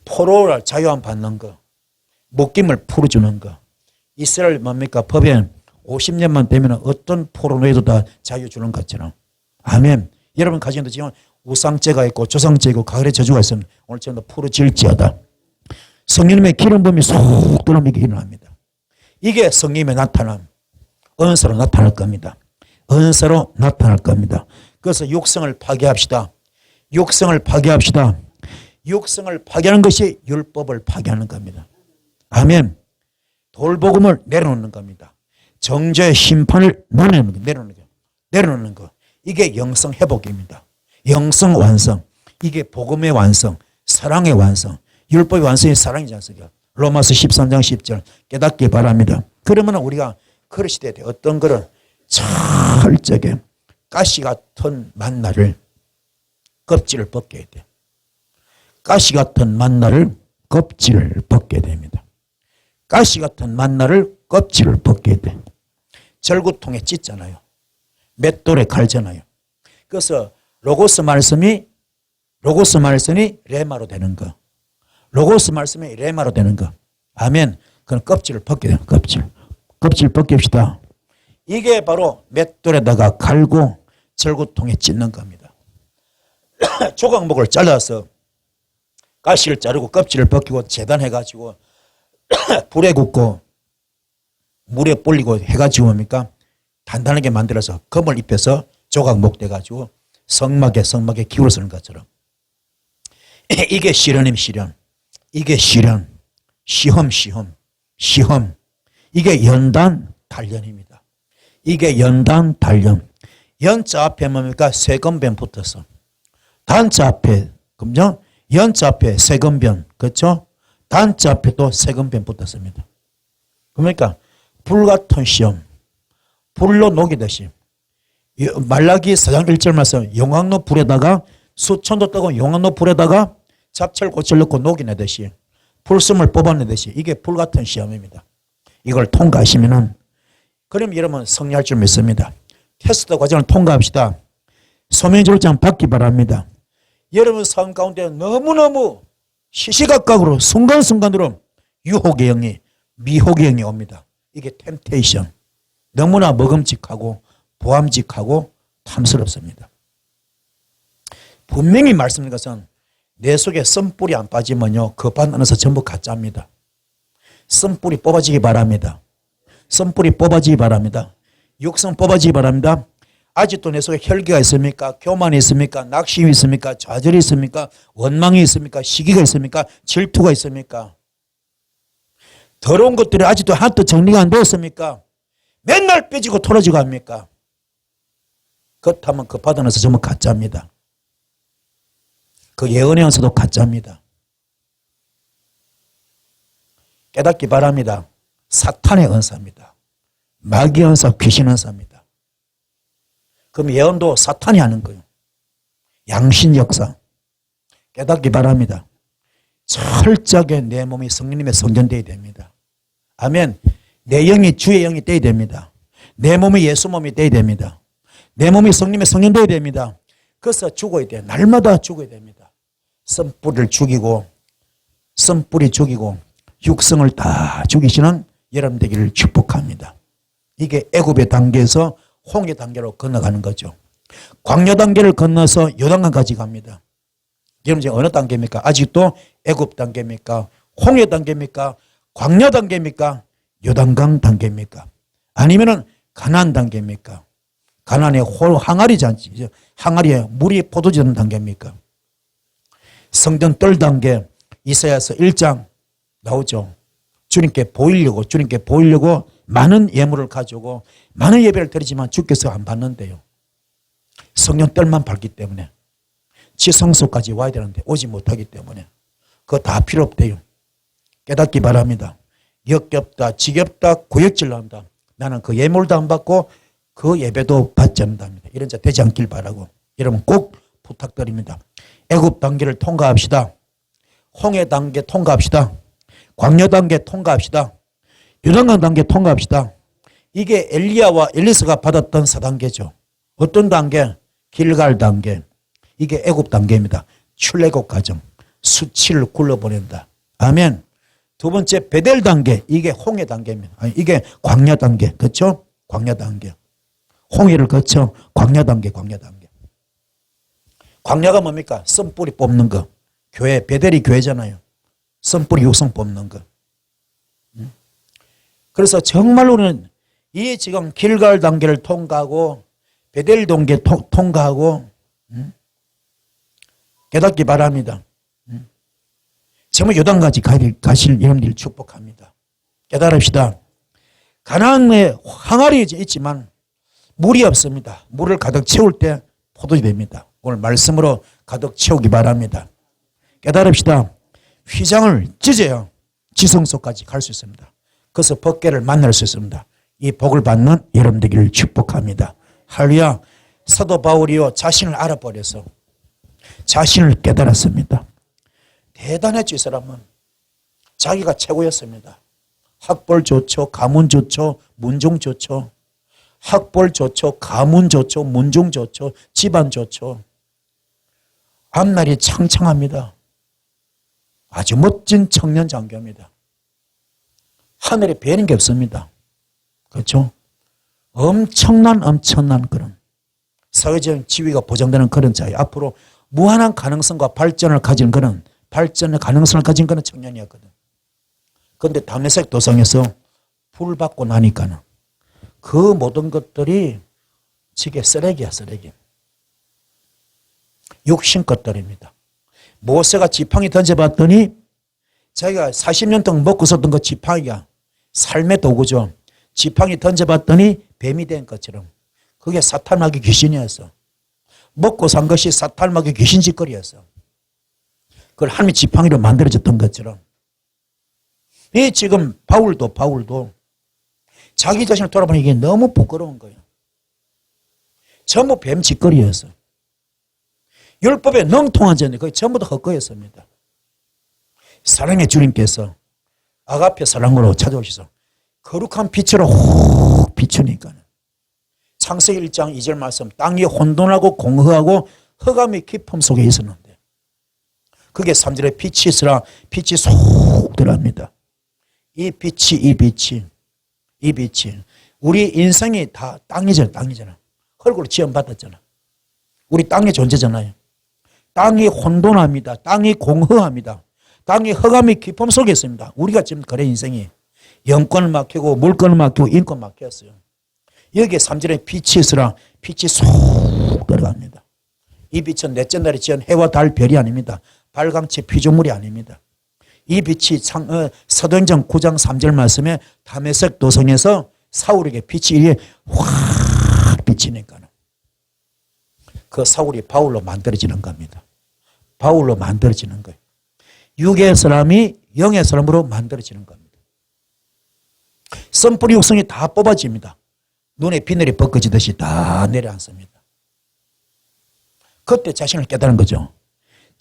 포로를 자유함 받는 거, 묶임을 풀어주는 거. 이스라엘 뭡니까? 법에 50년만 되면 어떤 포로노예도 다 자유 주는 것처럼. 아멘. 여러분 가정에도 지금 우상죄가 있고 조상죄 있고 가을의 저주가 있으면 오늘 저녁 풀어질지어다. 성령님의 기름 부음이 쏙 들어오면 이게 일어납니다. 이게 성령님의 나타남. 은사로 나타날 겁니다. 은사로 나타날 겁니다. 그래서 육성을 파괴합시다. 육성을 파괴합시다. 육성을 파괴하는 것이 율법을 파괴하는 겁니다. 아멘. 돌복음을 내려놓는 겁니다. 정죄의 심판을 내려놓는 거. 이게 영성 회복입니다. 영성 완성. 이게 복음의 완성, 사랑의 완성. 율법의 완성이 사랑이지 않습니까? 로마서 13장 10절 깨닫기 바랍니다. 그러면 우리가 그릇이 돼야 돼. 어떤 그릇? 철저하게 가시 같은 만나를 껍질을 벗겨야 돼. 가시 같은 만나를 껍질을 벗겨야 됩니다. 가시 같은 만나를 껍질을 벗겨야 돼. 절구통에 찢잖아요. 맷돌에 갈잖아요. 그래서 로고스 말씀이 레마로 되는 거. 로고스 말씀이 레마로 되는 거. 아멘. 그건 껍질을 벗겨야 돼요. 껍질 벗깁시다. 이게 바로 맷돌에다가 갈고 절구통에 찢는 겁니다. 조각목을 잘라서 가시를 자르고 껍질을 벗기고 재단해가지고 불에 굽고 물에 불리고 해가지고 뭡니까? 단단하게 만들어서 검을 입혀서 조각목 돼가지고 성막에 기울어 쓰는 것처럼. 이게 시련임 시련. 이게 시련. 시험. 이게 연단 단련입니다. 이게 연단 단련. 연자 앞에 뭡니까? 세건변 붙었어. 단자 앞에, 그죠? 연자 앞에 세건변, 그렇죠? 단자 앞에 또 세건변 붙었습니다. 그러니까 불같은 시험, 불로 녹이듯이. 말라기 4장 1절 말씀, 용광로 불에다가 수천도 뜨거운 용광로 불에다가 잡철꽃을 넣고 녹이내듯이 불숨을 뽑아내듯이 이게 불같은 시험입니다. 이걸 통과하시면은 그럼 여러분 승리할 줄 믿습니다. 테스트 과정을 통과합시다. 소명절장 받기 바랍니다. 여러분 삶 가운데 너무너무 시시각각으로 순간순간으로 유혹의 영이 미혹의 영이 옵니다. 이게 템테이션. 너무나 먹음직하고 보암직하고 탐스럽습니다. 분명히 말씀드린 것은 내 속에 씀뿌리 안 빠지면요 그 바다에서 전부 가짜입니다. 씀뿌리 뽑아지기 바랍니다. 씀뿌리 뽑아지기 바랍니다. 육성 뽑아지기 바랍니다. 아직도 내 속에 혈기가 있습니까? 교만이 있습니까? 낙심이 있습니까? 좌절이 있습니까? 원망이 있습니까? 시기가 있습니까? 질투가 있습니까? 더러운 것들이 아직도 하나도 정리가 안 되었습니까? 맨날 삐지고 토라지고 합니까? 그렇다면 그 바다에서 전부 가짜입니다. 그 예언의 은사도 가짜입니다. 깨닫기 바랍니다. 사탄의 은사입니다. 마귀의 은사, 귀신 은사입니다. 그럼 예언도 사탄이 하는 거예요. 양신 역사. 깨닫기 바랍니다. 철저하게 내 몸이 성령님의 성전되어야 됩니다. 아멘. 내 영이 주의 영이 되어야 됩니다. 내 몸이 예수 몸이 되어야 됩니다. 내 몸이 성령님의 성전되어야 됩니다. 그래서 죽어야 돼요. 날마다 죽어야 됩니다. 씀뿌리를 죽이고 씀뿌리 죽이고 육성을 다 죽이시는 여러분 되기를 축복합니다. 이게 애굽의 단계에서 홍해 단계로 건너가는 거죠. 광야 단계를 건너서 요단강까지 갑니다. 여러분 이제 어느 단계입니까? 아직도 애굽 단계입니까? 홍해 단계입니까? 광야 단계입니까? 요단강 단계입니까? 아니면은 가나안 단계입니까? 가나안의 항아리 잔치, 항아리에 물이 포도주 되는 단계입니까? 성전 뜰 단계, 이사야서 1장 나오죠. 주님께 보이려고 많은 예물을 가지고 많은 예배를 드리지만 주께서 안 받는데요. 성령 뜰만 밟기 때문에 지성소까지 와야 되는데 오지 못하기 때문에 그거 다 필요 없대요. 깨닫기 바랍니다. 역겹다, 지겹다, 구역질 난다. 나는 그 예물도 안 받고 그 예배도 받지 않는답니다. 이런 자 되지 않길 바라고 여러분 꼭 부탁드립니다. 애굽 단계를 통과합시다. 홍해 단계 통과합시다. 광야 단계 통과합시다. 요단강 단계 통과합시다. 이게 엘리야와 엘리사가 받았던 4단계죠. 어떤 단계? 길갈 단계. 이게 애굽 단계입니다. 출애굽 과정. 수치를 굴러보낸다. 아멘. 두 번째 베델 단계. 이게 홍해 단계입니다. 아니, 이게 광야 단계. 그렇죠? 광야 단계. 홍해를 거쳐 광야 단계. 광야가 뭡니까? 씀뿌리 뽑는 거. 교회, 베델이 교회잖아요. 씀뿌리 육성 뽑는 거. 그래서 정말로는 이 지금 길갈 단계를 통과하고 베델 단계 통과하고 깨닫기 바랍니다. 정말 요단까지 가실 여러분들 축복합니다. 깨달읍시다. 가나안에 항아리 있지만 물이 없습니다. 물을 가득 채울 때 포도주 됩니다. 오늘 말씀으로 가득 채우기 바랍니다. 깨달읍시다. 휘장을 찢어야 지성소까지 갈 수 있습니다. 그래서 법궤를 만날 수 있습니다. 이 복을 받는 여러분 되기를 축복합니다. 할렐루야. 사도 바울이요 자신을 알아버려서 자신을 깨달았습니다. 대단했죠. 이 사람은 자기가 최고였습니다. 학벌 좋죠, 가문 좋죠, 문종 좋죠. 학벌 좋죠, 가문 좋죠, 문종 좋죠, 집안 좋죠. 앞날이 창창합니다. 아주 멋진 청년 장교입니다. 하늘에 배는 게 없습니다. 그렇죠? 엄청난 그런 사회적 지위가 보장되는 그런 자예요. 앞으로 무한한 가능성과 발전을 가진 그런 발전의 가능성을 가진 그런 청년이었거든. 그런데 다메섹 도성에서 불 받고 나니까는 그 모든 것들이 지게 쓰레기야, 쓰레기. 육신 것들입니다. 모세가 지팡이 던져봤더니 자기가 40년 동안 먹고 썼던 그 지팡이가 삶의 도구죠. 지팡이 던져봤더니 뱀이 된 것처럼 그게 사탄마귀 귀신이었어. 먹고 산 것이 사탄마귀 귀신 짓거리였어. 그걸 하나님의 지팡이로 만들어졌던 것처럼 이 지금 바울도 자기 자신을 돌아보니 이게 너무 부끄러운 거예요. 전부 뱀 짓거리였어. 율법에 능통한 자인데 그게 전부 다 헛거였습니다. 사랑의 주님께서 아가페 사랑으로 찾아오셔서 거룩한 빛으로 훅 비추니까 창세기 1장 2절 말씀 땅이 혼돈하고 공허하고 흑암의 깊음 속에 있었는데 그게 3절에 빛이 있으라 빛이 쏙 들어갑니다. 이 빛이 우리 인생이 다 땅이잖아. 흙으로 지원받았잖아. 우리 땅의 존재잖아요. 땅이 혼돈합니다. 땅이 공허합니다. 땅이 흑암의 깊음 속에 있습니다. 우리가 지금 그래 인생이 영권을 맡기고 물권을 맡기고 인권 맡겼어요. 여기에 3절에 빛이 있으라 빛이 쏙 들어갑니다. 이 빛은 넷째 날에 지은 해와 달 별이 아닙니다. 발광체 피조물이 아닙니다. 이 빛이 사도행전 9장 3절 말씀에 다메섹 도성에서 사울에게 빛이 확 비치니까 그 사울이 바울로 만들어지는 겁니다. 바울로 만들어지는 거예요. 육의 사람이 영의 사람으로 만들어지는 겁니다. 씀뿌리 육성이 다 뽑아집니다. 눈에 비늘이 벗겨지듯이 다 내려앉습니다. 그때 자신을 깨달은 거죠.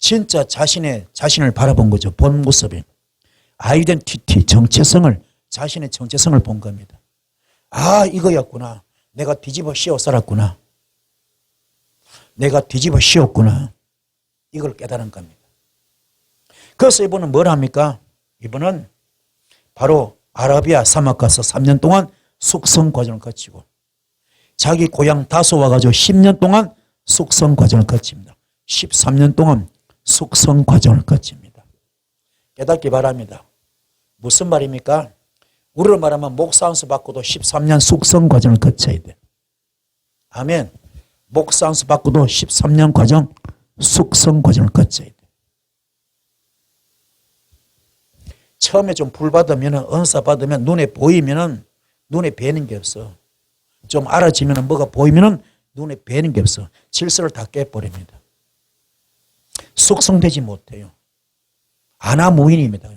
진짜 자신을 바라본 거죠. 본 모습이. 아이덴티티, 정체성을, 자신의 정체성을 본 겁니다. 아, 이거였구나. 내가 뒤집어 씌워 살았구나. 내가 뒤집어 씌웠구나. 이걸 깨달은 겁니다. 그래서 이분은 뭘 합니까? 이분은 바로 아라비아 사막 가서 3년 동안 숙성 과정을 거치고 자기 고향 다소 와가지고 10년 동안 숙성 과정을 거칩니다. 13년 동안 숙성 과정을 거칩니다. 깨닫기 바랍니다. 무슨 말입니까? 우리로 말하면 목사 안수 받고도 13년 숙성 과정을 거쳐야 돼. 아멘. 목사 안수 받고도 13년 과정 숙성 과정을 거쳐야 돼. 처음에 좀 불 받으면, 은사 받으면, 눈에 보이면 눈에 뵈는 게 없어. 좀 알아지면, 뭐가 보이면 눈에 뵈는 게 없어. 질서를 다 깨버립니다. 숙성되지 못해요. 아나무인입니다.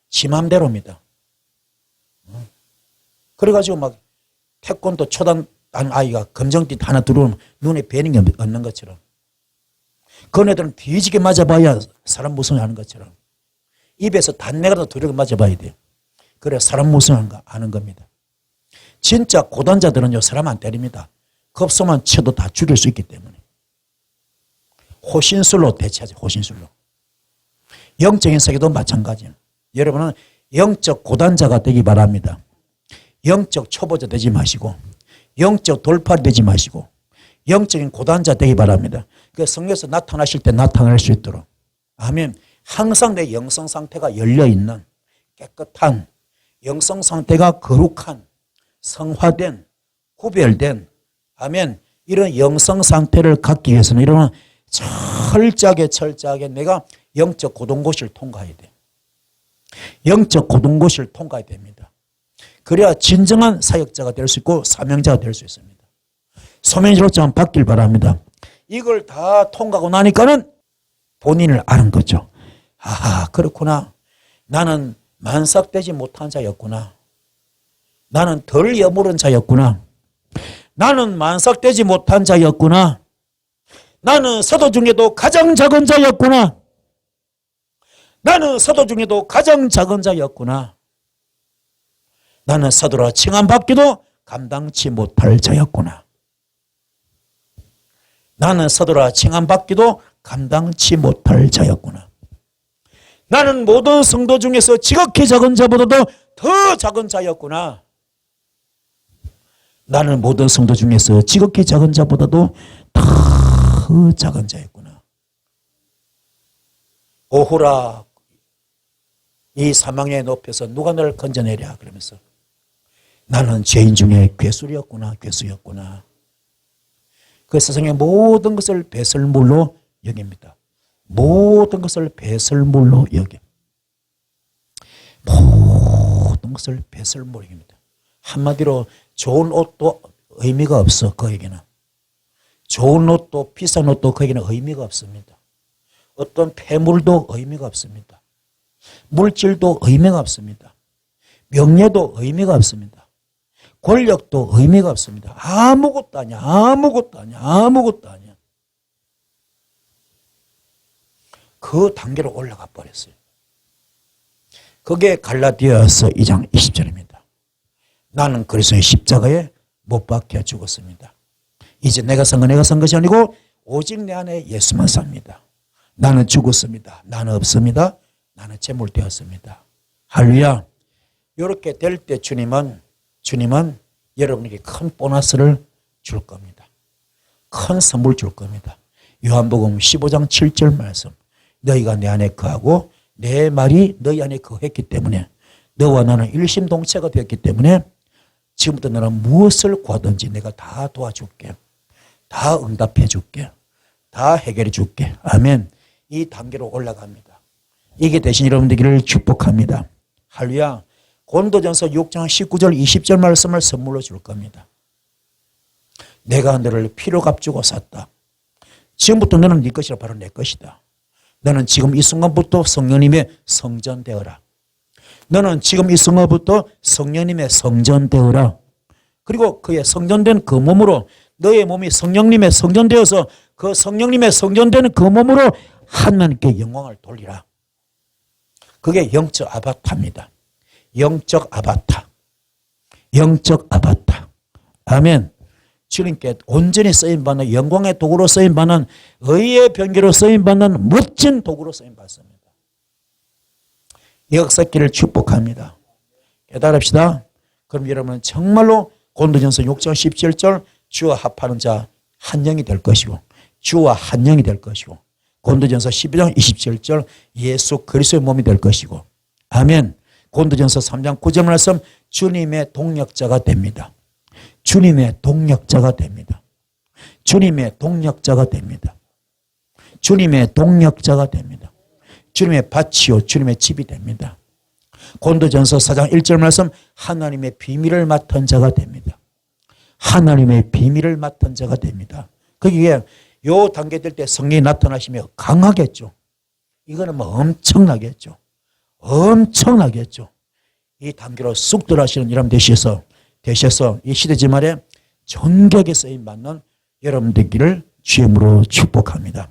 지 맘대로입니다. 그래가지고 막 태권도 초단 아이가 검정띠 하나 들어오면 눈에 뵈는 게 없는 것처럼. 그런 애들은 뒤지게 맞아봐야 사람 무성하는 것처럼. 입에서 단내가 두렵게 맞아봐야 돼요. 그래야 사람 무성하는 겁니다. 진짜 고단자들은요, 사람 안 때립니다. 겁소만 쳐도 다 죽일 수 있기 때문에. 호신술로 대체하죠, 호신술로. 영적인 세계도 마찬가지예요. 여러분은 영적 고단자가 되기 바랍니다. 영적 초보자 되지 마시고, 영적 돌파리 되지 마시고, 영적인 고단자 되기 바랍니다. 그 성경에서 나타나실 때 나타날 수 있도록. 아멘. 항상 내 영성 상태가 열려있는 깨끗한, 영성 상태가 거룩한, 성화된, 구별된, 아멘. 이런 영성 상태를 갖기 위해서는 이런 철저하게 내가 영적 고동고시를 통과해야 돼. 영적 고동고시를 통과해야 됩니다. 그래야 진정한 사역자가 될 수 있고 사명자가 될 수 있습니다. 소명지로처럼 받길 바랍니다. 이걸 다 통과하고 나니까는 본인을 아는 거죠. 아, 그렇구나. 나는 만삭되지 못한 자였구나. 나는 덜 여물은 자였구나. 나는 만삭되지 못한 자였구나. 나는 서도 중에도 가장 작은 자였구나. 나는 서도 중에도 가장 작은 자였구나. 나는 서도라 칭함받기도 감당치 못할 자였구나. 나는 서도라 칭함받기도 감당치 못할 자였구나. 나는 모든 성도 중에서 지극히 작은 자보다도 더 작은 자였구나. 나는 모든 성도 중에서 지극히 작은 자보다도 더 작은 자였구나. 오호라, 이 사망의 높이에서 누가 너를 건져내랴 그러면서 나는 죄인 중에 괴수였구나. 그 세상의 모든 것을 배설물로 여깁니다. 모든 것을 배설물로 여겨. 모든 것을 배설물로 여깁니다. 한마디로 좋은 옷도 의미가 없어, 그에게는. 좋은 옷도 비싼 옷도 그에게는 의미가 없습니다. 어떤 폐물도 의미가 없습니다. 물질도 의미가 없습니다. 명예도 의미가 없습니다. 권력도 의미가 없습니다. 아무것도 아니야. 그 단계로 올라가 버렸어요. 그게 갈라디아서 2장 20절입니다. 나는 그리스도의 십자가에 못 박혀 죽었습니다. 이제 내가 산 것이 아니고 오직 내 안에 예수만 삽니다. 나는 죽었습니다. 나는 없습니다. 나는 제물되었습니다. 할렐루야. 이렇게 될 때 주님은 여러분에게 큰 보너스를 줄 겁니다. 큰 선물 줄 겁니다. 요한복음 15장 7절 말씀. 너희가 내 안에 거하고 내 말이 너희 안에 거했기 때문에 너와 나는 일심동체가 되었기 때문에 지금부터 너는 무엇을 구하든지 내가 다 도와줄게. 다 응답해 줄게. 다 해결해 줄게. 아멘. 이 단계로 올라갑니다. 이게 대신 여러분 되기를 축복합니다. 할렐루야. 고린도전서 6장 19절 20절 말씀을 선물로 줄 겁니다. 내가 너를 피로 값주고 샀다. 지금부터 너는 네 것이라 바로 내 것이다. 너는 지금 이 순간부터 성령님의 성전 되어라. 너는 지금 이 순간부터 성령님의 성전 되어라. 그리고 그의 성전된 그 몸으로 너의 몸이 성령님의 성전 되어서 그 성령님의 성전되는 그 몸으로 하나님께 영광을 돌리라. 그게 영적 아바타입니다. 영적 아바타. 영적 아바타. 아멘. 주님께 온전히 쓰임받는 영광의 도구로 쓰임받는 의의 병기로 쓰임받는 멋진 도구로 쓰임받습니다. 역사길을 축복합니다. 깨달읍시다. 그럼 여러분은 정말로 고린도전서 6장 17절 주와 합하는 자 한 영이 될 것이고 주와 한 영이 될 것이고 고린도전서 12장 27절 예수 그리스도의 몸이 될 것이고 아멘. 고린도전서 3장 9절 말씀 주님의 동력자가 됩니다. 주님의 동력자가 됩니다. 주님의 동력자가 됩니다. 주님의 동력자가 됩니다. 주님의 밭이요 주님의 집이 됩니다. 고린도전서 4장 1절 말씀 하나님의 비밀을 맡은 자가 됩니다. 하나님의 비밀을 맡은 자가 됩니다. 그게 요 단계 될 때 성령이 나타나시면 강하겠죠. 이거는 뭐 엄청나겠죠. 엄청나겠죠. 이 단계로 쑥 들어가시는 여러분 되셔서 이 시대지말에 정격에 쓰임받는 여러분 되기를 주임으로 축복합니다.